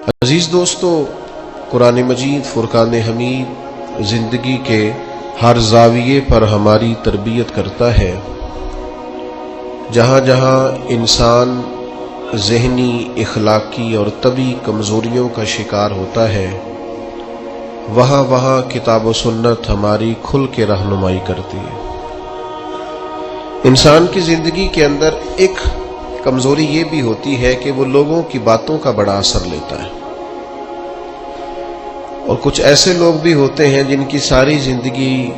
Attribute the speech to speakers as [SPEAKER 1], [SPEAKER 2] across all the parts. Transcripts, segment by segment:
[SPEAKER 1] عزیز دوستو، قرآن مجید فرقان حمید زندگی کے ہر زاویے پر ہماری تربیت کرتا ہے۔ جہاں جہاں انسان ذہنی، اخلاقی اور طبعی کمزوریوں کا شکار ہوتا ہے، وہاں وہاں کتاب و سنت ہماری کھل کے رہنمائی کرتی ہے۔ انسان کی زندگی کے اندر ایک کمزوری یہ بھی ہوتی ہے کہ وہ لوگوں کی باتوں کا بڑا اثر لیتا ہے، اور کچھ ایسے لوگ بھی ہوتے ہیں جن کی ساری زندگی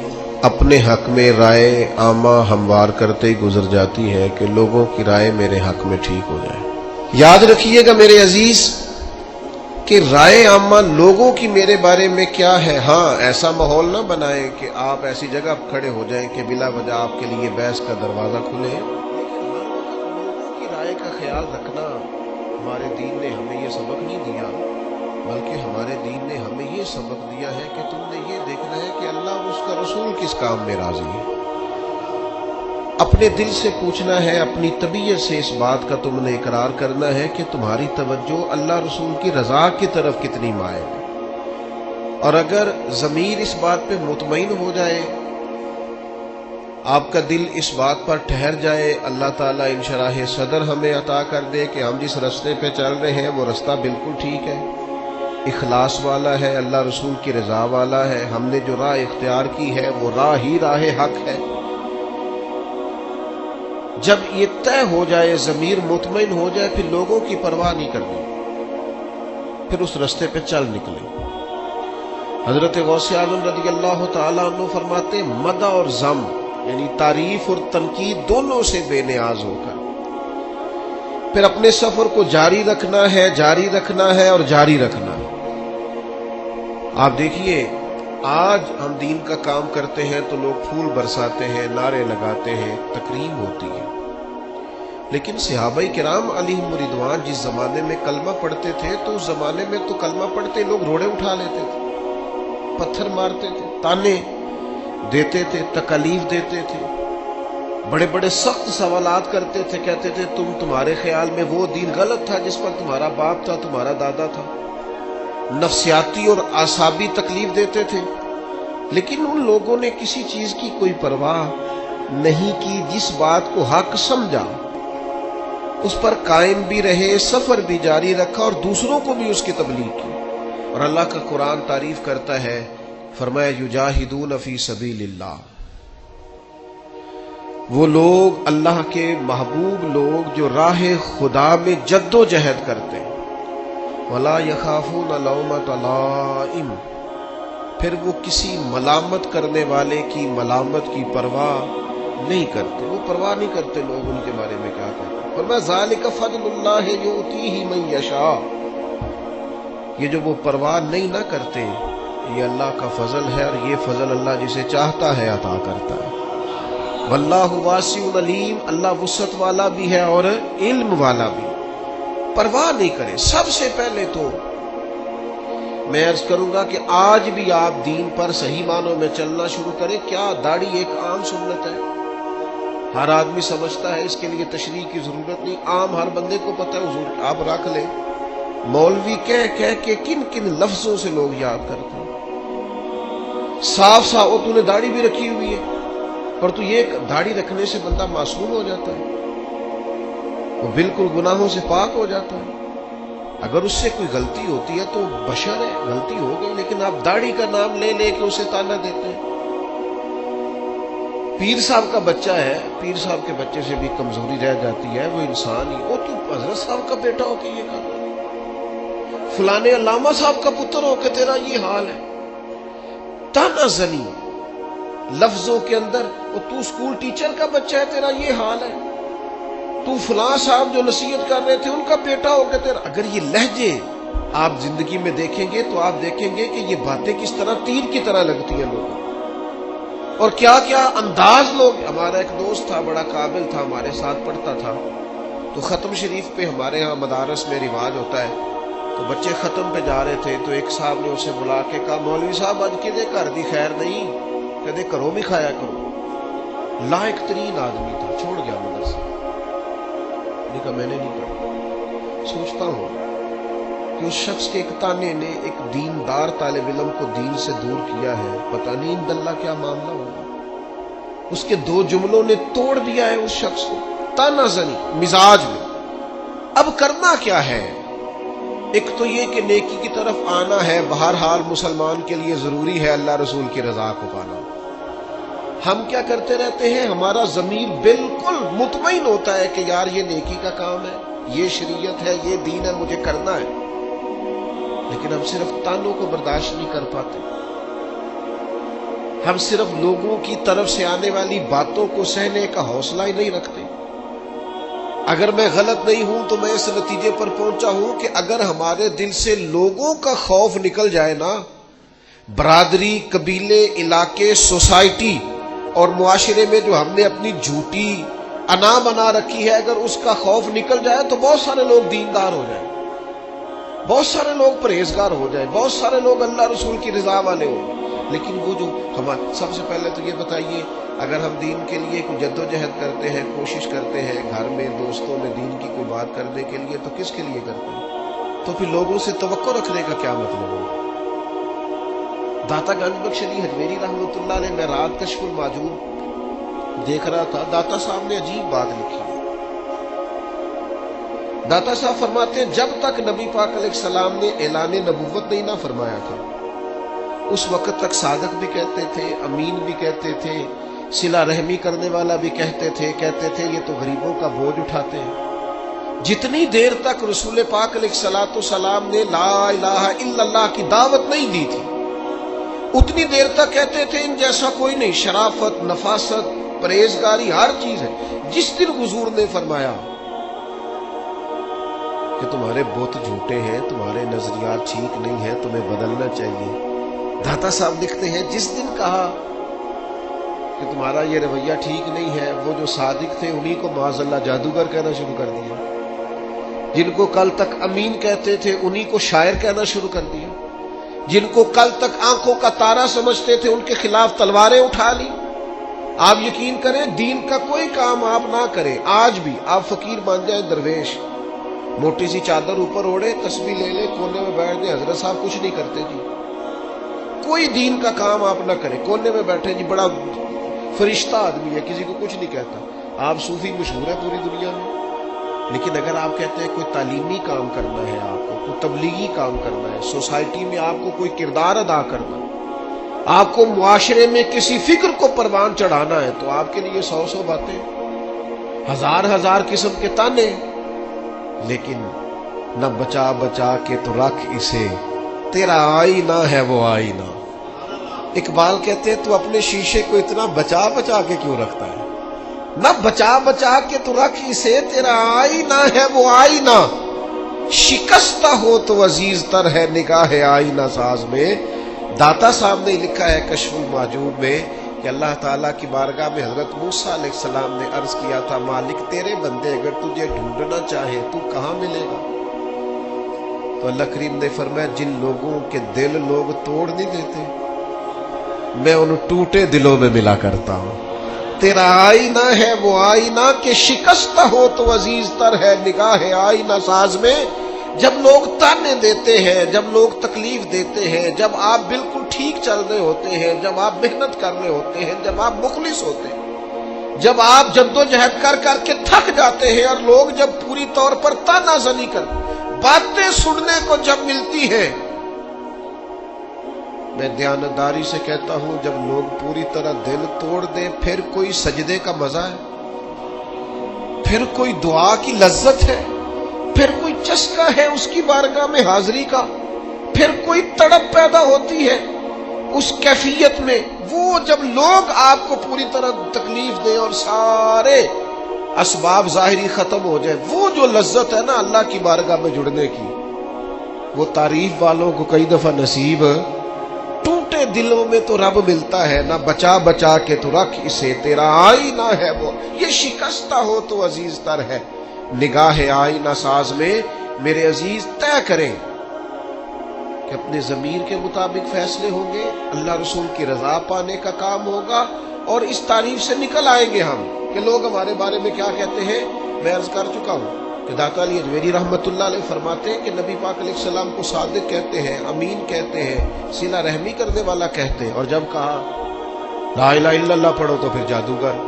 [SPEAKER 1] اپنے حق میں رائے عامہ ہموار کرتے ہی گزر جاتی ہے کہ لوگوں کی رائے میرے حق میں ٹھیک ہو جائے۔ یاد رکھیے گا میرے عزیز کہ رائے عامہ لوگوں کی میرے بارے میں کیا ہے۔ ہاں، ایسا ماحول نہ بنائیں کہ آپ ایسی جگہ کھڑے ہو جائیں کہ بلا وجہ آپ کے لیے بحث کا دروازہ کھلے، لیکن لوگوں کی رائے کا خیال رکھنا ہمارے دین نے ہمیں یہ سبق نہیں دیا، بلکہ ہمارے دین نے ہمیں یہ سبق دیا ہے کہ تم نے یہ دیکھنا ہے کہ اللہ اور اس کا رسول کس کام میں راضی ہے۔ اپنے دل سے پوچھنا ہے، اپنی طبیعت سے اس بات کا تم نے اقرار کرنا ہے کہ تمہاری توجہ اللہ رسول کی رضا کی طرف کتنی مائل ہے۔ اور اگر ضمیر اس بات پہ مطمئن ہو جائے، آپ کا دل اس بات پر ٹھہر جائے، اللہ تعالیٰ انشراح صدر ہمیں عطا کر دے کہ ہم جس رستے پہ چل رہے ہیں وہ رستہ بالکل ٹھیک ہے، اخلاص والا ہے، اللہ رسول کی رضا والا ہے، ہم نے جو راہ اختیار کی ہے وہ راہ ہی راہ حق ہے۔ جب یہ طے ہو جائے، ضمیر مطمئن ہو جائے، پھر لوگوں کی پرواہ نہیں کرنی، پھر اس رستے پہ چل نکلے۔ حضرت غوث اعظم رضی اللہ تعالیٰ عنہ فرماتے، مدح اور ذم یعنی تعریف اور تنقید دونوں سے بے نیاز ہو کر پھر اپنے سفر کو جاری رکھنا ہے، جاری رکھنا ہے اور جاری رکھنا ہے۔ آپ دیکھیے، آج ہم دین کا کام کرتے ہیں تو لوگ پھول برساتے ہیں، نعرے لگاتے ہیں، تکریم ہوتی ہے، لیکن صحابہ کرام علیہم رضوان جس زمانے میں کلمہ پڑھتے تھے تو اس زمانے میں تو کلمہ پڑھتے لوگ روڑے اٹھا لیتے تھے، پتھر مارتے تھے، تانے دیتے تھے، تکالیف دیتے تھے، بڑے بڑے سخت سوالات کرتے تھے، کہتے تھے تمہارے خیال میں وہ دین غلط تھا جس پر تمہارا باپ تھا، تمہارا دادا تھا۔ نفسیاتی اور اعصابی تکلیف دیتے تھے، لیکن ان لوگوں نے کسی چیز کی کوئی پرواہ نہیں کی، جس بات کو حق سمجھا اس پر قائم بھی رہے، سفر بھی جاری رکھا اور دوسروں کو بھی اس کی تبلیغ کی۔ اور اللہ کا قرآن تعریف کرتا ہے، فرمایا یجاہدون فی سبیل اللہ، وہ لوگ اللہ کے محبوب لوگ جو راہ خدا میں جد و جہد کرتے ہیں، ولا یخافون لومۃ لائم، پھر وہ کسی ملامت کرنے والے کی ملامت کی پرواہ نہیں کرتے، وہ پرواہ نہیں کرتے لوگ ان کے بارے میں کیا کہتے ہیں۔ فرمایا ذالک فضل اللہ یؤتیہ من یشاء، یہ جو وہ پرواہ نہیں نہ کرتے، یہ اللہ کا فضل ہے، اور یہ فضل اللہ جسے چاہتا ہے عطا کرتا ہے۔ واللہ واسع علیم، اللہ وسعت والا بھی ہے اور علم والا بھی۔ پرواہ نہیں کرے۔ سب سے پہلے تو میں عرض کروں گا کہ آج بھی آپ دین پر صحیح معنوں میں چلنا شروع کریں۔ کیا داڑھی ایک عام سنت ہے، ہر آدمی سمجھتا ہے، اس کے لیے تشریح کی ضرورت نہیں، عام ہر بندے کو پتہ ہے، حضور آپ رکھ لیں۔ مولوی کہہ کے کن کن لفظوں سے لوگ یاد کرتے ہیں، صاف صاف وہ تو نے داڑھی بھی رکھی ہوئی ہے، اور تو یہ داڑھی رکھنے سے بندہ معصوم ہو جاتا ہے، وہ بالکل گناہوں سے پاک ہو جاتا ہے۔ اگر اس سے کوئی غلطی ہوتی ہے تو بشر ہے، غلطی ہو گئی، لیکن آپ داڑھی کا نام لے لے کے اسے تانا دیتے ہیں۔ پیر صاحب کا بچہ ہے، پیر صاحب کے بچے سے بھی کمزوری رہ جاتی ہے، وہ انسان ہی، وہ تو حضرت صاحب کا بیٹا ہو کے یہ کر رہا ہے، فلانے علامہ صاحب کا پتر ہو کے تیرا یہ حال ہے۔ تانا زنی لفظوں کے اندر، وہ تو سکول ٹیچر کا بچہ ہے، تیرا یہ حال ہے، تو فلاں صاحب جو نصیحت کر رہے تھے ان کا بیٹا ہو کے تیرا۔ اگر یہ لہجے آپ زندگی میں دیکھیں گے تو آپ دیکھیں گے کہ یہ باتیں کس طرح تیر کی طرح لگتی ہیں لوگوں، اور کیا کیا انداز لوگ۔ ہمارا ایک دوست تھا، بڑا قابل تھا، ہمارے ساتھ پڑھتا تھا، تو ختم شریف پہ ہمارے ہاں مدارس میں رواج ہوتا ہے، تو بچے ختم پہ جا رہے تھے تو ایک صاحب نے اسے بلا کے کہا، مولوی صاحب آج کدے گھر دی خیر نہیں، کدے گھروں بھی کھایا کرو۔ لائق ترین آدمی تھا، چھوڑ گیا مدرسہ، نے کہا میں نے نہیں پڑھا۔ سوچتا ہوں کہ اس شخص کے ایک تانے نے ایک دیندار طالب علم کو دین سے دور کیا ہے، پتہ نہیں انداللہ کیا معاملہ ہوگا۔ اس کے دو جملوں نے توڑ دیا ہے اس شخص کو، تانا زنی مزاج میں۔ اب کرنا کیا ہے؟ ایک تو یہ کہ نیکی کی طرف آنا ہے، بہرحال مسلمان کے لیے ضروری ہے اللہ رسول کی رضا کو پانا۔ ہم کیا کرتے رہتے ہیں، ہمارا ضمیر بالکل مطمئن ہوتا ہے کہ یار یہ نیکی کا کام ہے، یہ شریعت ہے، یہ دین ہے، مجھے کرنا ہے، لیکن ہم صرف تانوں کو برداشت نہیں کر پاتے۔ ہم صرف لوگوں کی طرف سے آنے والی باتوں کو سہنے کا حوصلہ ہی نہیں رکھتے۔ اگر میں غلط نہیں ہوں تو میں اس نتیجے پر پہنچا ہوں کہ اگر ہمارے دل سے لوگوں کا خوف نکل جائے نا، برادری، قبیلے، علاقے، سوسائٹی اور معاشرے میں جو ہم نے اپنی جھوٹی انا بنا رکھی ہے، اگر اس کا خوف نکل جائے تو بہت سارے لوگ دیندار ہو جائیں، بہت سارے لوگ پرہیزگار ہو جائیں، بہت سارے لوگ اللہ رسول کی رضا والے ہوں۔ لیکن وہ جو ہمارے، سب سے پہلے تو یہ بتائیے، اگر ہم دین کے لیے کوئی جد و جہد کرتے ہیں، کوشش کرتے ہیں گھر میں دوستوں میں دین کی کوئی بات کرنے کے لیے، تو کس کے لیے کرتے ہیں؟ تو پھر لوگوں سے توقع رکھنے کا کیا مطلب ہوگا؟ داتا گنج بخش علی حجویری رحمۃ اللہ علیہ، میں رات کشف الماجون دیکھ رہا تھا، داتا صاحب نے عجیب بات لکھی ہے۔ داتا صاحب فرماتے ہیں جب تک نبی پاک علیہ السلام نے اعلان نبوت نہیں نہ فرمایا تھا، اس وقت تک صادق بھی کہتے تھے، امین بھی کہتے تھے، صلہ رحمی کرنے والا بھی کہتے تھے یہ تو غریبوں کا بوجھ اٹھاتے ہیں۔ جتنی دیر تک رسول پاک علیہ الصلوۃ والسلام نے لا الہ الا اللہ کی دعوت نہیں دی تھی، اتنی دیر تک کہتے تھے ان جیسا کوئی نہیں، شرافت، نفاست، پرہیزگاری ہر چیز ہے۔ جس دن حضور نے فرمایا کہ تمہارے بت جھوٹے ہیں، تمہارے نظریات ٹھیک نہیں ہیں، تمہیں بدلنا چاہیے، داتا صاحب لکھتے ہیں جس دن کہا کہ تمہارا یہ رویہ ٹھیک نہیں ہے، وہ جو صادق تھے انہی کو معاذ اللہ جادوگر کہنا شروع کر دیا، جن کو کل تک امین کہتے تھے انہی کو شاعر کہنا شروع کر دیا، جن کو کل تک آنکھوں کا تارا سمجھتے تھے ان کے خلاف تلواریں اٹھا لی۔ آپ یقین کریں، دین کا کوئی کام آپ نہ کریں، آج بھی آپ فقیر بن جائیں، درویش، موٹی سی چادر اوپر اوڑے، تسبیح لے لے، کونے میں بیٹھ جائیں، حضرت صاحب کچھ نہیں کرتے جی، کوئی دین کا کام آپ نہ کریں، کونے میں بیٹھے جی، بڑا فرشتہ آدمی ہے، کسی کو کچھ نہیں کہتا، آپ صوفی مشہور ہے پوری دنیا میں۔ لیکن اگر آپ کہتے ہیں کوئی تعلیمی کام کرنا ہے، آپ کو کوئی تبلیغی کام کرنا ہے، سوسائٹی میں آپ کو کوئی کردار ادا کرنا ہے، آپ کو معاشرے میں کسی فکر کو پروان چڑھانا ہے، تو آپ کے لیے 100 باتیں، ہزار قسم کے تانے، لیکن نہ بچا بچا کے تو رکھ اسے، تیرا آئینہ ہے وہ آئینہ۔ اقبال کہتے ہیں تو اپنے شیشے کو اتنا بچا بچا کے کیوں رکھتا ہے؟ نہ بچا بچا کے تو رکھ اسے، تیرا آئینہ ہے وہ آئینہ، شکستہ ہو تو عزیز تر ہے نگاہ آئینہ ساز میں۔ داتا صاحب نے لکھا ہے کشف الماجون میں کہ اللہ تعالیٰ کی بارگاہ میں حضرت موسیٰ علیہ السلام نے عرض کیا تھا، مالک تیرے بندے اگر تجھے ڈھونڈنا چاہے تو کہاں ملے گا؟ تو اللہ کریم نے فرمایا جن لوگوں کے دل لوگ توڑ نہیں دیتے، میں ان ٹوٹے دلوں میں ملا کرتا ہوں۔ تیرا آئینہ ہے وہ آئینہ کہ شکستہ ہو تو عزیز تر ہے نگاہ آئینہ ساز میں۔ جب لوگ تانے دیتے ہیں، جب لوگ تکلیف دیتے ہیں، جب آپ بالکل ٹھیک چل رہے ہوتے ہیں، جب آپ محنت کر رہے ہوتے ہیں، جب آپ مخلص ہوتے ہیں، جب آپ جد و جہد کر کر کے تھک جاتے ہیں، اور لوگ جب پوری طور پر تانا زنی کر باتیں سننے کو جب ملتی ہیں، میں دیانتداری سے کہتا ہوں جب لوگ پوری طرح دل توڑ دیں، پھر کوئی سجدے کا مزہ ہے، پھر کوئی دعا کی لذت ہے، پھر کوئی چسکا ہے اس کی بارگاہ میں حاضری کا، پھر کوئی تڑپ پیدا ہوتی ہے اس کیفیت میں۔ وہ جب لوگ آپ کو پوری طرح تکلیف دیں اور سارے اسباب ظاہری ختم ہو جائے، وہ جو لذت ہے نا اللہ کی بارگاہ میں جڑنے کی، وہ تعریف والوں کو کئی دفعہ نصیب، ٹوٹے دلوں میں تو رب ملتا ہے، نہ بچا بچا کے تو رکھ اسے، تیرا آئینہ ہے وہ، یہ شکستہ ہو تو عزیز تر ہے نگاہ آئینہ ساز میں۔ میرے عزیز طے کریں کہ اپنے ضمیر کے مطابق فیصلے ہوں گے، اللہ رسول کی رضا پانے کا کام ہوگا، اور اس تعریف سے نکل آئیں گے ہم کہ لوگ ہمارے بارے میں کیا کہتے ہیں۔ میں عرض کر چکا ہوں کہ داتا علی اجمیری رحمت اللہ علیہ فرماتے ہیں کہ نبی پاک علیہ السلام کو صادق کہتے ہیں، امین کہتے ہیں، صلہ رحمی کرنے والا کہتے ہیں، اور جب کہا لا الہ الا اللہ پڑھو تو پھر جادوگر،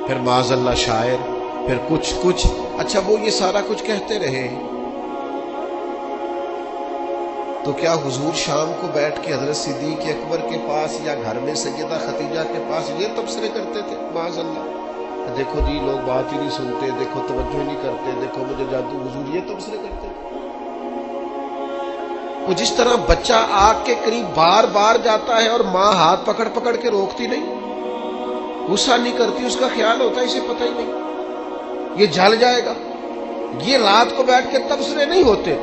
[SPEAKER 1] پھر معاذ اللہ شاعر، پھر کچھ اچھا وہ یہ سارا کچھ کہتے رہے، تو کیا حضور شام کو بیٹھ کے حضرت صدیق اکبر کے پاس یا گھر میں سیدہ خدیجہ کے پاس یہ تبصرے کرتے تھے؟ معاذ اللہ، دیکھو جی لوگ بات ہی نہیں سنتے، دیکھو توجہ ہی نہیں کرتے، دیکھو مجھے جادو، حضور یہ تبصرے کرتے تھے؟ وہ جس طرح بچہ آگ کے قریب بار بار جاتا ہے اور ماں ہاتھ پکڑ پکڑ کے روکتی نہیں، غصہ نہیں کرتی، اس کا خیال ہوتا ہے اسے پتہ ہی نہیں یہ جل جائے گا، یہ رات کو بیٹھ کے تبصرے نہیں ہوتے،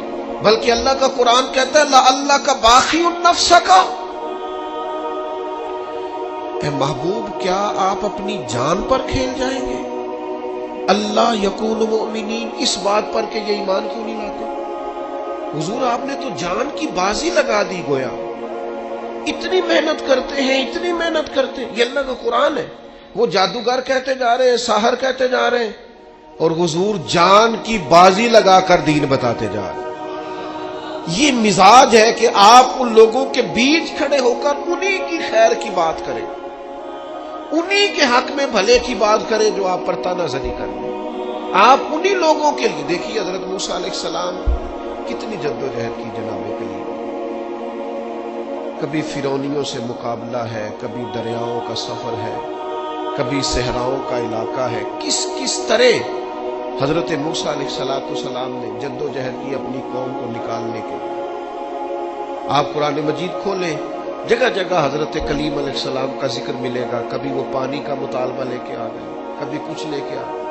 [SPEAKER 1] بلکہ اللہ کا قرآن کہتا ہے اللہ کا باقی النفس کا، اے محبوب کیا آپ اپنی جان پر کھیل جائیں گے؟ اللہ یکون مؤمنین، اس بات پر کہ یہ ایمان کیوں نہیں لاتے؟ حضور آپ نے تو جان کی بازی لگا دی، گویا اتنی محنت کرتے ہیں، اتنی محنت کرتے ہیں، یہ اللہ کا قرآن ہے، وہ جادوگر کہتے جا رہے ہیں، ساحر کہتے جا رہے ہیں، اور حضور جان کی بازی لگا کر دین بتاتے جا رہے ہیں۔ یہ مزاج ہے کہ آپ ان لوگوں کے بیچ کھڑے ہو کر انہی کی خیر کی بات کریں، انہی کے حق میں بھلے کی بات کریں جو آپ پر تانا زنی کر رہے ہیں، آپ انہی لوگوں کے لیے۔ دیکھیے حضرت موسیٰ علیہ السلام کتنی جدوجہد کی جناب کلیم، کبھی فرعونیوں سے مقابلہ ہے، کبھی دریاؤں کا سفر ہے، کبھی صحراؤں کا علاقہ ہے، کس طرح حضرت موسیٰ علیہ السلام نے جدوجہد کی اپنی قوم کو نکالنے کے لیے۔ آپ قرآن مجید کھولیں، جگہ جگہ حضرت کلیم علیہ السلام کا ذکر ملے گا، کبھی وہ پانی کا مطالبہ لے کے آ گئے، کبھی کچھ لے کے آ گئے،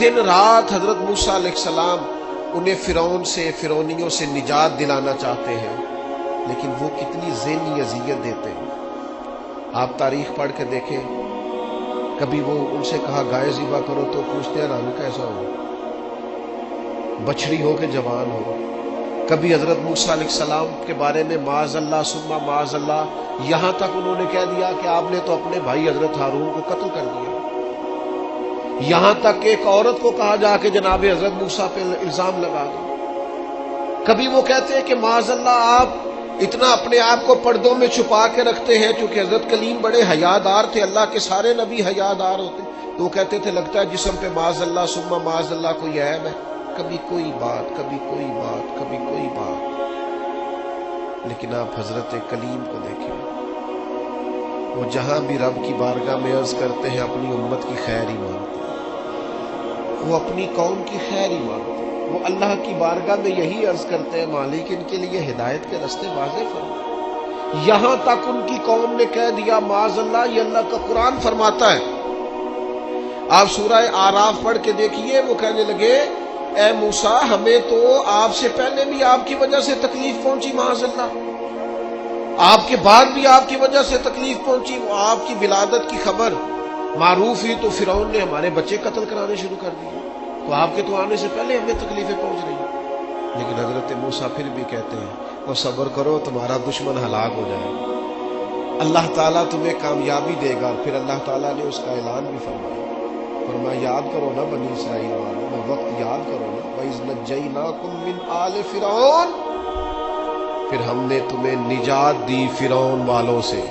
[SPEAKER 1] دن رات حضرت موسیٰ علیہ السلام انہیں فرعونیوں سے نجات دلانا چاہتے ہیں، لیکن وہ کتنی ذہنی اذیت دیتے ہیں۔ آپ تاریخ پڑھ کے دیکھیں، کبھی وہ ان سے کہا گائے ذبح کرو تو پوچھتے ہیں رنگ کیسا ہو، بچڑی ہو کہ جوان ہو۔ کبھی حضرت موسیٰ علیہ السلام کے بارے میں معاذ اللہ ثم معاذ اللہ، یہاں تک انہوں نے کہہ دیا کہ آپ نے تو اپنے بھائی حضرت ہارون کو قتل کر دیا، یہاں تک ایک عورت کو کہا جا کہ جناب حضرت موسیٰ پہ الزام لگا دو۔ کبھی وہ کہتے ہیں کہ معاذ اللہ آپ اتنا اپنے آپ کو پردوں میں چھپا کے رکھتے ہیں، چونکہ حضرت کلیم بڑے حیادار تھے، اللہ کے سارے نبی حیادار ہوتے، تو وہ کہتے تھے لگتا ہے جسم پہ معاذ اللہ ثم معاذ اللہ کوئی عیب ہے، کبھی کوئی بات، کبھی کوئی بات، کبھی کوئی بات۔ لیکن آپ حضرت کلیم کو دیکھیں، وہ جہاں بھی رب کی بارگاہ میں عرض کرتے ہیں اپنی امت کی خیر ہی مانگتے ہیں، وہ اپنی قوم کی خیر ہی مانگتے ہیں، وہ اللہ کی بارگاہ میں یہی عرض کرتے ہیں مالک ان کے لیے ہدایت کے راستے واضح فرما۔ یہاں تک ان کی قوم نے کہہ دیا معاذ اللہ، یہ اللہ کا قرآن فرماتا ہے، آپ سورہ آراف پڑھ کے دیکھیے، وہ کہنے لگے اے موسیٰ ہمیں تو آپ سے پہلے بھی آپ کی وجہ سے تکلیف پہنچی، معاذ اللہ آپ کے بعد بھی آپ کی وجہ سے تکلیف پہنچی، وہ آپ کی ولادت کی خبر معروف ہوئی تو فرعون نے ہمارے بچے قتل کرانے شروع کر دیے، تو آپ کے تو آنے سے پہلے ہمیں تکلیفیں پہنچ رہی ہیں۔ لیکن حضرت موسیٰ پھر بھی کہتے ہیں وہ صبر کرو تمہارا دشمن ہلاک ہو جائے گا، اللہ تعالیٰ تمہیں کامیابی دے گا۔ پھر اللہ تعالیٰ نے اس کا اعلان بھی فرمایا، فرمایا یاد کرو نا بنی اسرائیل والوں، میں وقت یاد کرو نا، وَإِذْ نَجَّيْنَاكُمْ مِنْ آلِ فِرْعَوْنَ، پھر ہم نے تمہیں نجات دی فرعون والوں سے،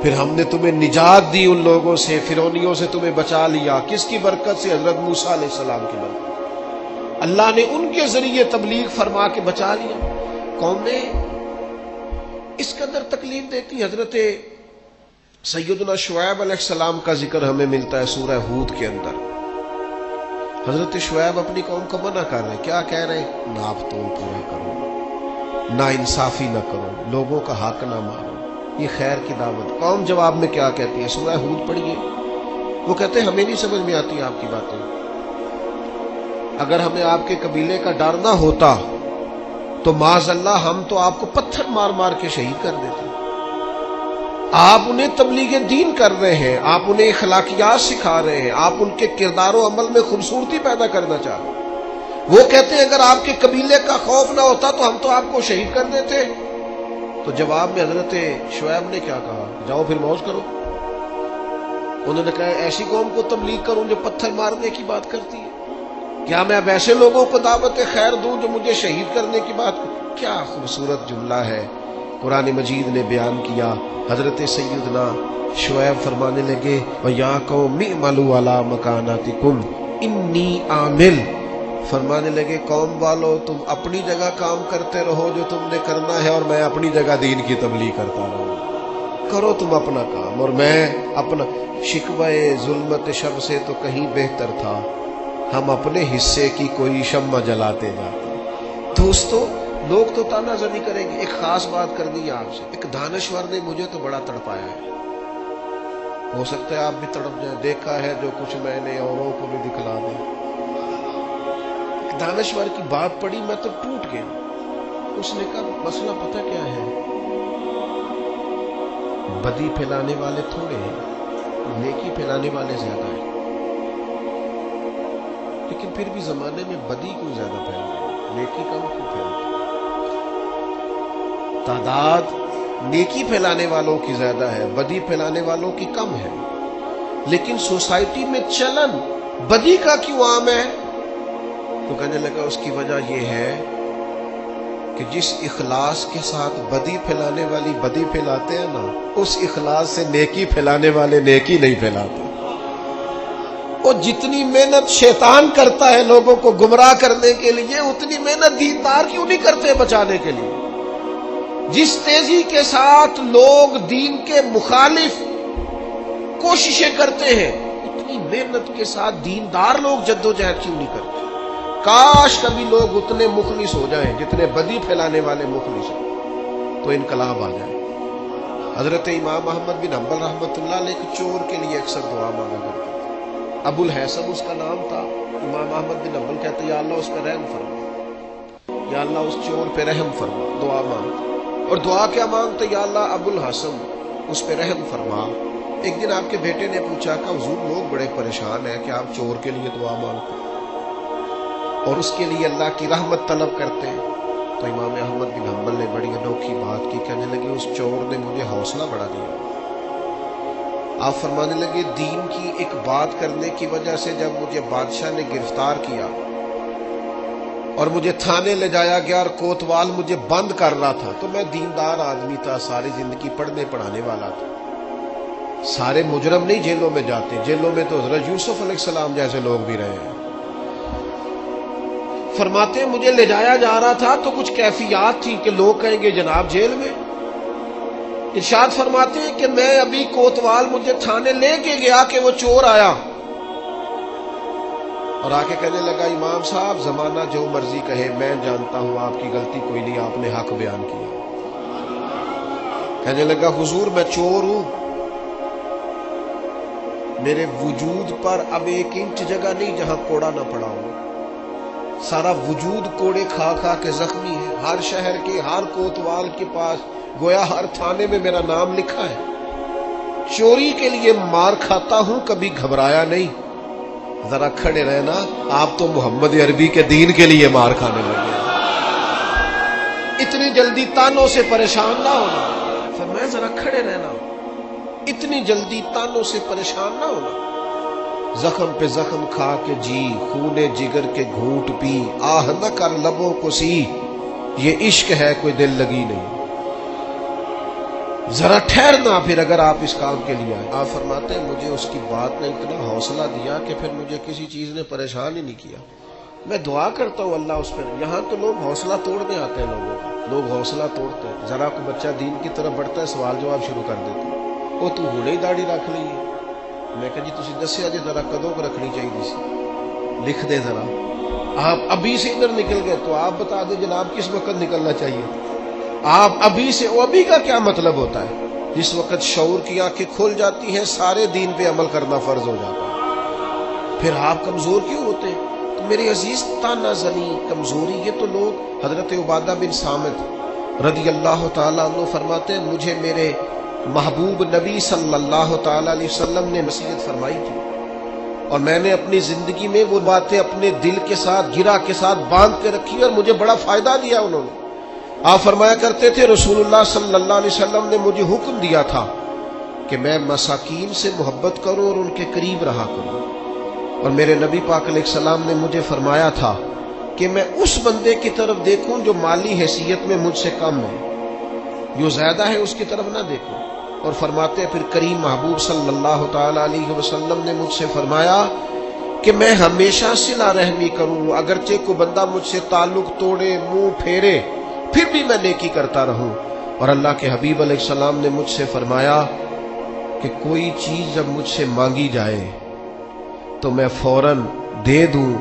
[SPEAKER 1] پھر ہم نے تمہیں نجات دی ان لوگوں سے، فرعونیوں سے تمہیں بچا لیا۔ کس کی برکت سے؟ حضرت موسیٰ علیہ السلام کی برکت، اللہ نے ان کے ذریعے تبلیغ فرما کے بچا لیا۔ قومیں اس قدر تکلیف دیتی۔ حضرت سیدنا شعیب علیہ السلام کا ذکر ہمیں ملتا ہے سورہ ہود کے اندر۔ حضرت شعیب اپنی قوم کو منع کر رہے ہیں، کیا کہہ رہے ہیں؟ ناپ تول پورا کرو، نا انصافی نہ کرو، لوگوں کا حق نہ مارو، یہ خیر کی دعوت۔ قوم جواب میں کیا کہتی ہے؟ سورہ ہود پڑھیے، وہ کہتے ہیں ہمیں نہیں سمجھ میں آتی آپ کی باتیں، اگر ہمیں آپ کے قبیلے کا ڈر نہ ہوتا تو معاذ اللہ ہم تو آپ کو پتھر مار مار کے شہید کر دیتے۔ آپ انہیں تبلیغ دین کر رہے ہیں، آپ انہیں اخلاقیات سکھا رہے ہیں، آپ ان کے کردار و عمل میں خوبصورتی پیدا کرنا چاہ رہے ہیں۔ وہ کہتے ہیں اگر آپ کے قبیلے کا خوف نہ ہوتا تو ہم تو آپ کو شہید کر دیتے۔ تو جواب میں حضرت شعیب نے کیا کہا؟ جاؤ پھر موج کرو۔ انہوں نے کہا ایسی قوم کو تبلیغ کروں جو پتھر مارنے کی بات کرتی ہے۔ کیا میں اب ایسے لوگوں کو دعوت خیر دوں جو مجھے شہید کرنے کی بات؟ کیا خوبصورت جملہ ہے قرآن مجید نے بیان کیا۔ حضرت سیدنا شعیب فرمانے لگے وَيَا قَوْمِ اعْمَلُوا عَلَىٰ مَكَانَتِكُمْ إِنِّي عَامِلٌ، فرمانے لگے قوم والو تم اپنی جگہ کام کرتے رہو جو تم نے کرنا ہے، اور میں اپنی جگہ دین کی تبلیغ کرتا رہوں۔ کرو تم اپنا کام اور میں اپنا۔ شکوہ ظلمت شب سے تو کہیں بہتر تھا ہم اپنے حصے کی کوئی شمع جلاتے جاتے۔ دوستو لوگ تو تانا زنی کریں گے۔ ایک خاص بات کرنی ہے آپ سے، ایک دانشور نے مجھے تو بڑا تڑپایا ہے، ہو سکتا ہے آپ بھی تڑپ جائیں، دیکھا ہے جو کچھ میں نے اوروں کو بھی دکھلا دیں۔ ایک دانشور کی بات پڑھی میں تو ٹوٹ گیا۔ اس نے کہا مسئلہ پتہ کیا ہے، بدی پھیلانے والے تھوڑے ہیں، نیکی پھیلانے والے زیادہ ہیں، لیکن پھر بھی زمانے میں بدی کیوں زیادہ پھیل رہی، نیکی کم کیوں پھیلتی؟ تعداد نیکی پھیلانے والوں کی زیادہ ہے، بدی پھیلانے والوں کی کم ہے، لیکن سوسائٹی میں چلن بدی کا کیوں عام ہے؟ تو کہنے لگا اس کی وجہ یہ ہے کہ جس اخلاص کے ساتھ بدی پھیلانے والی بدی پھیلاتے ہیں نا، اس اخلاص سے نیکی پھیلانے والے نیکی نہیں پھیلاتے۔ وہ جتنی محنت شیطان کرتا ہے لوگوں کو گمراہ کرنے کے لیے، اتنی محنت دیندار کیوں نہیں کرتے بچانے کے لیے؟ جس تیزی کے ساتھ لوگ دین کے مخالف کوششیں کرتے ہیں، اتنی محنت کے ساتھ دیندار لوگ جدوجہد کیوں نہیں کرتے؟ کاش کبھی لوگ اتنے مخلص ہو جائیں جتنے بدی پھیلانے والے مخلص ہیں، تو انقلاب آ جائے۔ حضرت امام احمد بن حنبل رحمۃ اللہ علیہ ایک چور کے لیے اکثر دعا مانگا کرتے تھے۔ ابو الحسن اس کا نام تھا۔ امام احمد بن حنبل کہتے یا اللہ اس پہ رحم فرما، یا اللہ اس چور پہ رحم فرما، دعا مانگتے۔ اور دعا کیا مانگتے؟ یا اللہ ابو الحسن اس پہ رحم فرما۔ ایک دن آپ کے بیٹے نے پوچھا کہ حضور لوگ بڑے پریشان ہیں کہ آپ چور کے لیے دعا مانگتے اور اس کے لیے اللہ کی رحمت طلب کرتے ہیں۔ تو امام احمد بن حنبل نے بڑی انوکھی بات کی، کہنے لگے اس چور نے مجھے حوصلہ بڑھا دیا۔ آپ فرمانے لگے دین کی ایک بات کرنے کی وجہ سے جب مجھے بادشاہ نے گرفتار کیا اور مجھے تھانے لے جایا گیا اور کوتوال مجھے بند کر رہا تھا، تو میں دیندار آدمی تھا، ساری زندگی پڑھنے پڑھانے والا تھا۔ سارے مجرم نہیں جیلوں میں جاتے، جیلوں میں تو حضرت یوسف علیہ السلام جیسے لوگ بھی رہے ہیں۔ فرماتے ہیں مجھے لے جایا جا رہا تھا تو کچھ کیفیات تھی کہ لوگ کہیں گے جناب جیل میں۔ ارشاد فرماتے ہیں کہ میں ابھی کوتوال مجھے تھانے لے کے گیا کہ وہ چور آیا اور آ کے کہنے لگا امام صاحب زمانہ جو مرضی کہے، میں جانتا ہوں آپ کی غلطی کوئی نہیں، آپ نے حق بیان کیا۔ کہنے لگا حضور میں چور ہوں، میرے وجود پر اب 1 انچ جگہ نہیں جہاں کوڑا نہ پڑا ہو، سارا وجود کوڑے کھا کھا کے زخمی ہے، ہر شہر کے ہر کوتوال کے پاس گویا ہر تھانے میں میرا نام لکھا ہے، چوری کے لیے مار کھاتا ہوں کبھی گھبرایا نہیں۔ ذرا کھڑے رہنا، آپ تو محمد عربی کے دین کے لیے مار کھانے لگے، اتنی جلدی تانوں سے پریشان نہ ہونا۔ فرمایا ذرا کھڑے رہنا، اتنی جلدی تانوں سے پریشان نہ ہونا۔ زخم پہ زخم کھا کے جی، خون جگر کے گھونٹ پی، آہ نہ کر لبوں کو سی، یہ عشق ہے کوئی دل لگی نہیں۔ ذرا ٹھہرنا پھر اگر آپ اس کام کے لیے آئے۔ آپ فرماتے ہیں مجھے اس کی بات نے اتنا حوصلہ دیا کہ پھر مجھے کسی چیز نے پریشان ہی نہیں کیا۔ میں دعا کرتا ہوں اللہ اس پر۔ یہاں تو لوگ حوصلہ توڑنے آتے ہیں، لوگوں کا لوگ حوصلہ توڑتے ہیں، ذرا کوئی بچہ دین کی طرف بڑھتا ہے سوال جواب شروع کر دیتے ہیں، وہ تو ہونے ہی داڑھی رکھ لی ہے۔ میں کہا جی تسی دسیا جی ذرا کدوں کو رکھنی چاہیے سی، لکھ دے ذرا۔ آپ ابھی سے ادھر نکل گئے تو آپ بتا دیں جناب کس وقت نکلنا چاہیے۔ آپ ابھی سے، وہ ابھی کا کیا مطلب ہوتا ہے؟ جس وقت شعور کی آنکھیں کھل جاتی ہیں سارے دین پہ عمل کرنا فرض ہو جاتا ہے۔ پھر آپ کمزور کیوں ہوتے ہیں؟ تو میرے عزیز تانا زنی، کمزوری، یہ تو لوگ حضرت عبادہ بن صامت رضی اللہ تعالیٰ عنہ فرماتے ہیں مجھے میرے محبوب نبی صلی اللہ تعالیٰ علیہ وسلم نے نصیحت فرمائی تھی اور میں نے اپنی زندگی میں وہ باتیں اپنے دل کے ساتھ گرہ کے ساتھ باندھ کے رکھی اور مجھے بڑا فائدہ دیا انہوں نے۔ آپ فرمایا کرتے تھے رسول اللہ صلی اللہ علیہ وسلم نے مجھے حکم دیا تھا کہ میں مساکین سے محبت کروں اور ان کے قریب رہا کروں، اور میرے نبی پاک علیہ السلام نے مجھے فرمایا تھا کہ میں اس بندے کی طرف دیکھوں جو مالی حیثیت میں مجھ سے کم ہے، جو زیادہ ہے اس کی طرف نہ دیکھوں۔ اور فرماتے پھر کریم محبوب صلی اللہ تعالی علیہ وسلم نے مجھ سے فرمایا کہ میں ہمیشہ صلہ رحمی کروں، اگرچہ کوئی بندہ مجھ سے تعلق توڑے، منہ پھیرے، پھر بھی میں نیکی کرتا رہوں۔ اور اللہ کے حبیب علیہ السلام نے مجھ سے فرمایا کہ کوئی چیز جب مجھ سے مانگی جائے تو میں فوراً دے دوں،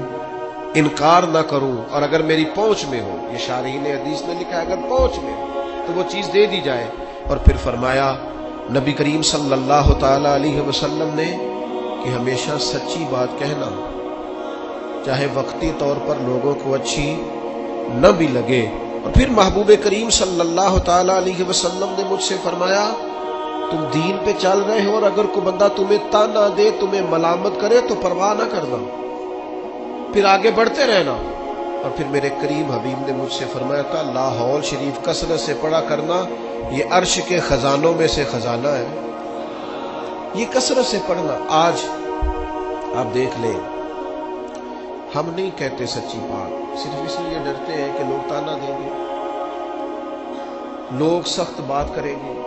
[SPEAKER 1] انکار نہ کروں، اور اگر میری پہنچ میں ہو، یہ شارحین حدیث نے لکھا ہے اگر پہنچ میں ہو تو وہ چیز دے دی جائے۔ اور پھر فرمایا نبی کریم صلی اللہ تعالی علیہ وسلم نے کہ ہمیشہ سچی بات کہنا، چاہے وقتی طور پر لوگوں کو اچھی نہ بھی لگے۔ اور پھر محبوب کریم صلی اللہ تعالی علیہ وسلم نے مجھ سے فرمایا تم دین پہ چل رہے ہو اور اگر کوئی بندہ تمہیں تانا دے، تمہیں ملامت کرے تو پرواہ نہ کرنا، پھر آگے بڑھتے رہنا۔ اور پھر میرے کریم حبیب نے مجھ سے فرمایا تھا لا حول شریف کثرت سے پڑھا کرنا، یہ عرش کے خزانوں میں سے خزانہ ہے، یہ کثرت سے پڑھنا۔ آج آپ دیکھ لیں ہم نہیں کہتے سچی بات، صرف اس لیے ڈرتے ہیں کہ لوگ تانا دیں گے، لوگ سخت بات کریں گے،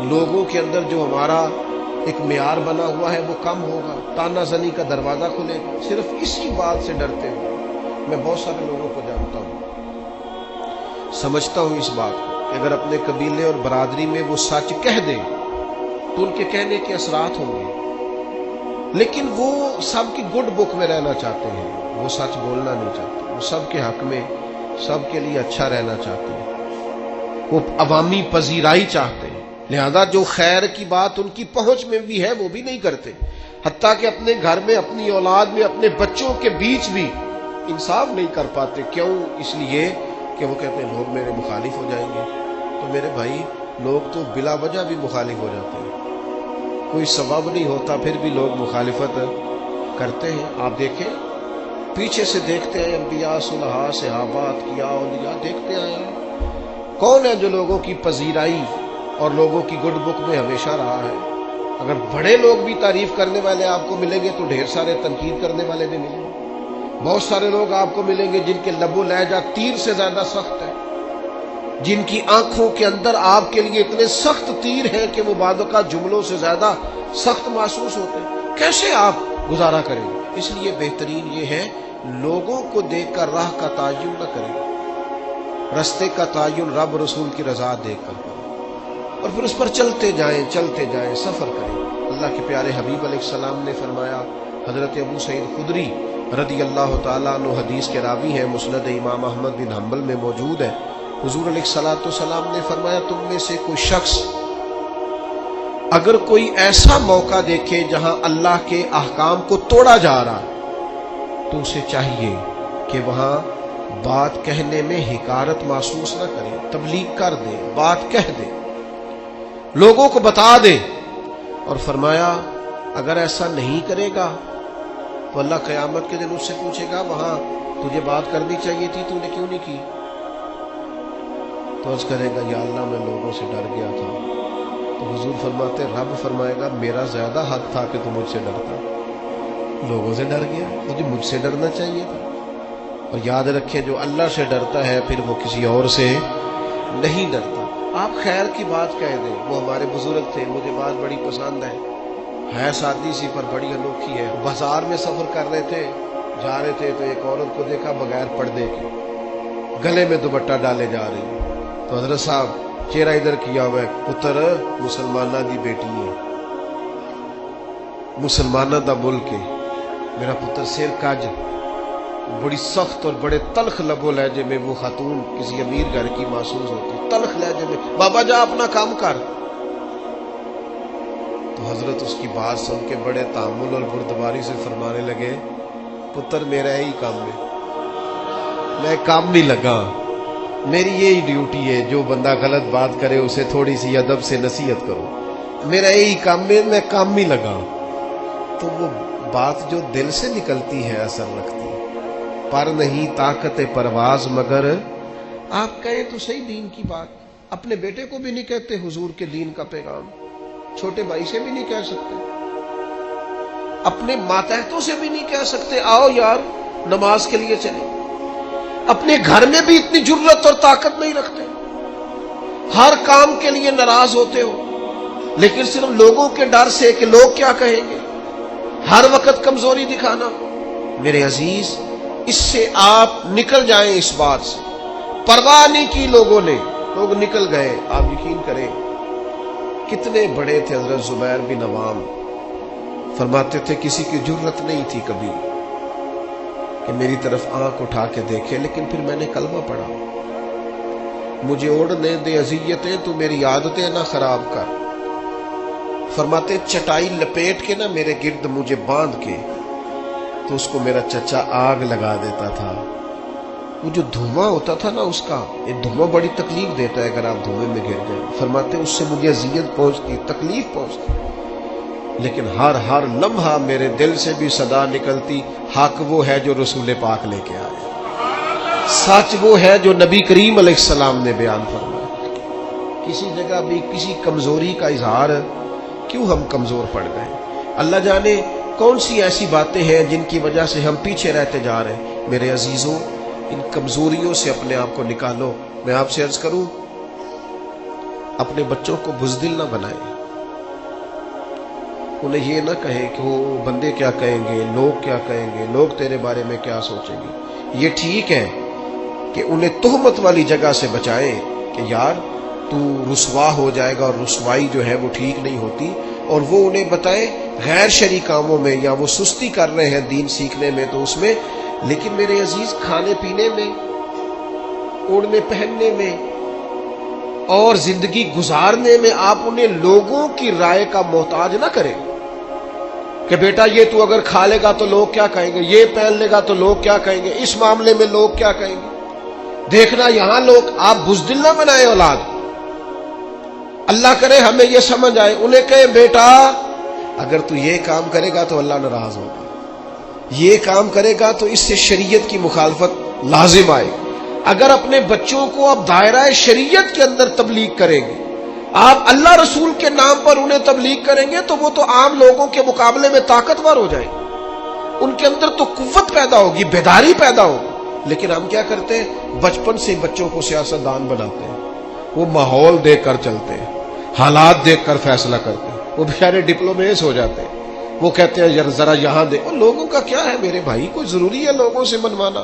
[SPEAKER 1] لوگوں کے اندر جو ہمارا ایک معیار بنا ہوا ہے وہ کم ہوگا، تانا زنی کا دروازہ کھلے گا، صرف اسی بات سے ڈرتے ہیں۔ میں بہت سارے لوگوں کو جانتا ہوں، سمجھتا ہوں اس بات کو کہ اگر اپنے قبیلے اور برادری میں وہ سچ کہہ دیں تو ان کے کہنے کے اثرات ہوں گے، لیکن وہ سب کی گڈ بک میں رہنا چاہتے ہیں، وہ سچ بولنا نہیں چاہتے، وہ سب کے حق میں سب کے لیے اچھا رہنا چاہتے ہیں، وہ عوامی پذیرائی چاہتے ہیں، لہذا جو خیر کی بات ان کی پہنچ میں بھی ہے وہ بھی نہیں کرتے، حتیٰ کہ اپنے گھر میں، اپنی اولاد میں، اپنے بچوں کے بیچ بھی انصاف نہیں کر پاتے۔ کیوں؟ اس لیے کہ وہ کہتے ہیں لوگ میرے مخالف ہو جائیں گے۔ تو میرے بھائی لوگ تو بلا وجہ بھی مخالف ہو جاتے ہیں، کوئی سبب نہیں ہوتا پھر بھی لوگ مخالفت کرتے ہیں۔ آپ دیکھیں پیچھے سے دیکھتے ہیں انبیاء، صلحاء، صحابہ، اتقیاء، اولیاء، دیکھتے آئے ہیں کون ہے جو لوگوں کی پذیرائی اور لوگوں کی گڈ بک میں ہمیشہ رہا ہے۔ اگر بڑے لوگ بھی تعریف کرنے والے آپ کو ملیں گے تو ڈھیر سارے تنقید کرنے والے بھی ملیں گے۔ بہت سارے لوگ آپ کو ملیں گے جن کے لب و لہجہ تیر سے زیادہ سخت ہے، جن کی آنکھوں کے اندر آپ کے لیے اتنے سخت تیر ہیں کہ وہ بعض اوقات جملوں سے زیادہ سخت محسوس ہوتے ہیں۔ کیسے آپ گزارا کریں گے؟ اس لیے بہترین یہ ہے لوگوں کو دیکھ کر راہ کا تعین نہ کریں، رستے کا تعین رب رسول کی رضا دیکھ کر کریں، اور پھر اس پر چلتے جائیں، سفر کریں۔ اللہ کے پیارے حبیب علیہ السلام نے فرمایا، حضرت ابو سعید خدری رضی اللہ تعالیٰ عنہ حدیث کے راوی ہیں، مسند امام احمد بن حنبل میں موجود ہے، حضور علیہ الصلوۃ والسلام نے فرمایا تم میں سے کوئی شخص اگر کوئی ایسا موقع دیکھے جہاں اللہ کے احکام کو توڑا جا رہا تو اسے چاہیے کہ وہاں بات کہنے میں حقارت محسوس نہ کرے، تبلیغ کر دے، بات کہہ دے، لوگوں کو بتا دے۔ اور فرمایا اگر ایسا نہیں کرے گا تو اللہ قیامت کے دن اس سے پوچھے گا وہاں تجھے بات کرنی چاہیے تھی، تو نے کیوں نہیں کی؟ تو عرض کرے گا یا اللہ میں لوگوں سے ڈر گیا تھا۔ تو حضور فرماتے رب فرمائے گا میرا زیادہ حق تھا کہ تو مجھ سے ڈرتا، لوگوں سے ڈر گیا، مجھے مجھ سے ڈرنا چاہیے تھا۔ اور یاد رکھیں جو اللہ سے ڈرتا ہے پھر وہ کسی اور سے نہیں ڈرتا۔ آپ خیر کی بات کہہ دیں، وہ ہمارے بزرگ تھے، مجھے بات بڑی پسند ہے سادی سی پر بڑی انوکھی ہے۔ بازار میں سفر کر رہے تھے، جا رہے تھے تو ایک عورت کو دیکھا بغیر پردے کے، گلے میں دوپٹہ ڈالے جا رہی۔ تو حضرت صاحب چہرہ ادھر کیا ہوا ہے، پتر مسلمانہ دی بیٹی ہے، مسلمانہ دا ملک ہے، میرا پتر سر کج۔ بڑی سخت اور بڑے تلخ لب و لہجے میں وہ خاتون کسی امیر گھر کی محسوس ہوتی، تلخ لہجے میں، بابا جا اپنا کام کر۔ تو حضرت اس کی بات سن کے بڑے تحمل اور بردباری سے فرمانے لگے پتر میرا یہی کام ہے، میں کام نہیں لگا، میری یہی ڈیوٹی ہے، جو بندہ غلط بات کرے اسے تھوڑی سی ادب سے نصیحت کرو، میرا یہی کام ہے، میں کام نہیں لگا۔ تو وہ بات جو دل سے نکلتی ہے اثر رکھتی ہے، پر نہیں طاقت پرواز مگر آپ کہیں تو صحیح دین کی بات، اپنے بیٹے کو بھی نہیں کہتے حضور کے دین کا پیغام، چھوٹے بھائی سے بھی نہیں کہہ سکتے، اپنے ماتحتوں سے بھی نہیں کہہ سکتے آؤ یار نماز کے لیے چلیں. اپنے گھر میں بھی اتنی جرأت اور طاقت نہیں رکھتے. ہر کام کے لیے ناراض ہوتے ہو لیکن صرف لوگوں کے ڈر سے کہ لوگ کیا کہیں گے، ہر وقت کمزوری دکھانا. میرے عزیز اس سے آپ نکل جائیں. اس بات سے پرواہ نہیں کی لوگوں نے، لوگ نکل گئے. آپ یقین کریں کتنے بڑے تھے حضرت زبیر بن عوام، فرماتے تھے کسی کی جرأت نہیں تھی کبھی کہ میری طرف آنکھ اٹھا کے دیکھے، لیکن پھر میں نے کلمہ پڑھا. مجھے اوڑھنے دے اذیتیں، تو میری عادتیں نہ خراب کر. فرماتے چٹائی لپیٹ کے نہ میرے گرد مجھے باندھ کے، تو اس کو میرا چچا آگ لگا دیتا تھا. وہ جو دھواں ہوتا تھا نا اس کا، یہ دھواں بڑی تکلیف دیتا ہے اگر آپ دھوئے میں گر جائیں. فرماتے اس سے مجھے اذیت پہنچتی، تکلیف پہنچتی، لیکن ہر لمحہ میرے دل سے بھی صدا نکلتی، حق وہ ہے جو رسول پاک لے کے آئے، سچ وہ ہے جو نبی کریم علیہ السلام نے بیان فرمایا. کسی جگہ بھی کسی کمزوری کا اظہار کیوں ہم کمزور پڑ گئے؟ اللہ جانے کون سی ایسی باتیں ہیں جن کی وجہ سے ہم پیچھے رہتے جا رہے ہیں. میرے عزیزوں ان کمزوریوں سے اپنے آپ کو نکالو. میں آپ سے عرض کروں اپنے بچوں کو بزدل نہ بنائیں. انہیں یہ نہ کہیں کہ وہ بندے کیا کہیں گے، لوگ کیا کہیں گے، لوگ تیرے بارے میں کیا سوچیں گے. یہ ٹھیک ہے کہ انہیں تہمت والی جگہ سے بچائیں کہ یار تو رسوا ہو جائے گا، اور رسوائی جو ہے وہ ٹھیک نہیں ہوتی. اور وہ انہیں بتائیں غیر شرعی کاموں میں، یا وہ سستی کر رہے ہیں دین سیکھنے میں تو اس میں. لیکن میرے عزیز کھانے پینے میں، اوڑھنے پہننے میں اور زندگی گزارنے میں آپ انہیں لوگوں کی رائے کا محتاج نہ کریں کہ بیٹا یہ تو اگر کھا لے گا تو لوگ کیا کہیں گے، یہ پہن لے گا تو لوگ کیا کہیں گے، اس معاملے میں لوگ کیا کہیں گے. دیکھنا یہاں لوگ. آپ بزدل نہ بنائیں اولاد. اللہ کرے ہمیں یہ سمجھ آئے. انہیں کہے بیٹا اگر تو یہ کام کرے گا تو اللہ ناراض ہوگا، یہ کام کرے گا تو اس سے شریعت کی مخالفت لازم آئے. اگر اپنے بچوں کو آپ دائرہ شریعت کے اندر تبلیغ کریں گے، آپ اللہ رسول کے نام پر انہیں تبلیغ کریں گے، تو وہ تو عام لوگوں کے مقابلے میں طاقتور ہو جائیں گے. ان کے اندر تو قوت پیدا ہوگی، بیداری پیدا ہوگی. لیکن ہم کیا کرتے ہیں، بچپن سے بچوں کو سیاستدان بناتے ہیں. وہ ماحول دیکھ کر چلتے ہیں، حالات دیکھ کر فیصلہ کرتے ہیں. وہ بیچارے ڈپلومیس ہو جاتے ہیں. وہ کہتے ہیں یار ذرا یہاں دے. اور لوگوں کا کیا ہے میرے بھائی، کوئی ضروری ہے لوگوں سے منوانا؟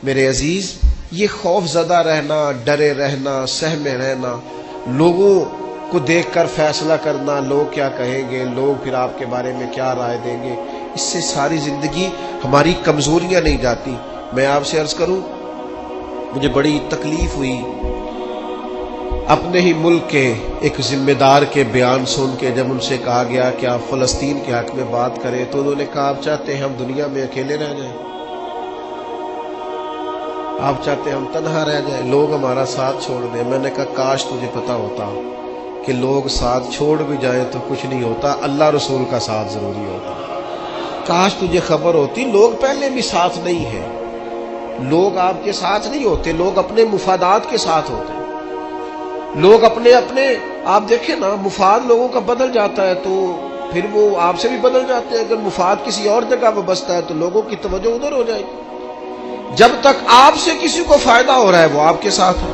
[SPEAKER 1] میرے عزیز یہ خوف زدہ رہنا، ڈرے رہنا، سہمے رہنا، لوگوں کو دیکھ کر فیصلہ کرنا، لوگ کیا کہیں گے، لوگ پھر آپ کے بارے میں کیا رائے دیں گے، اس سے ساری زندگی ہماری کمزوریاں نہیں جاتی. میں آپ سے عرض کروں مجھے بڑی تکلیف ہوئی اپنے ہی ملک کے ایک ذمہ دار کے بیان سن کے، جب ان سے کہا گیا کہ آپ فلسطین کے حق میں بات کریں تو انہوں نے کہا آپ چاہتے ہیں ہم دنیا میں اکیلے رہ جائیں، آپ چاہتے ہیں ہم تنہا رہ جائیں، لوگ ہمارا ساتھ چھوڑ دیں. میں نے کہا کاش تجھے پتا ہوتا کہ لوگ ساتھ چھوڑ بھی جائیں تو کچھ نہیں ہوتا، اللہ رسول کا ساتھ ضروری ہوتا. کاش تجھے خبر ہوتی لوگ پہلے بھی ساتھ نہیں ہیں، لوگ آپ کے ساتھ نہیں ہوتے، لوگ اپنے مفادات کے ساتھ ہوتے ہیں. لوگ اپنے آپ دیکھیں نا، مفاد لوگوں کا بدل جاتا ہے تو پھر وہ آپ سے بھی بدل جاتے ہیں. اگر مفاد کسی اور جگہ پہ بستا ہے تو لوگوں کی توجہ ادھر ہو جائے گی. جب تک آپ سے کسی کو فائدہ ہو رہا ہے وہ آپ کے ساتھ ہے.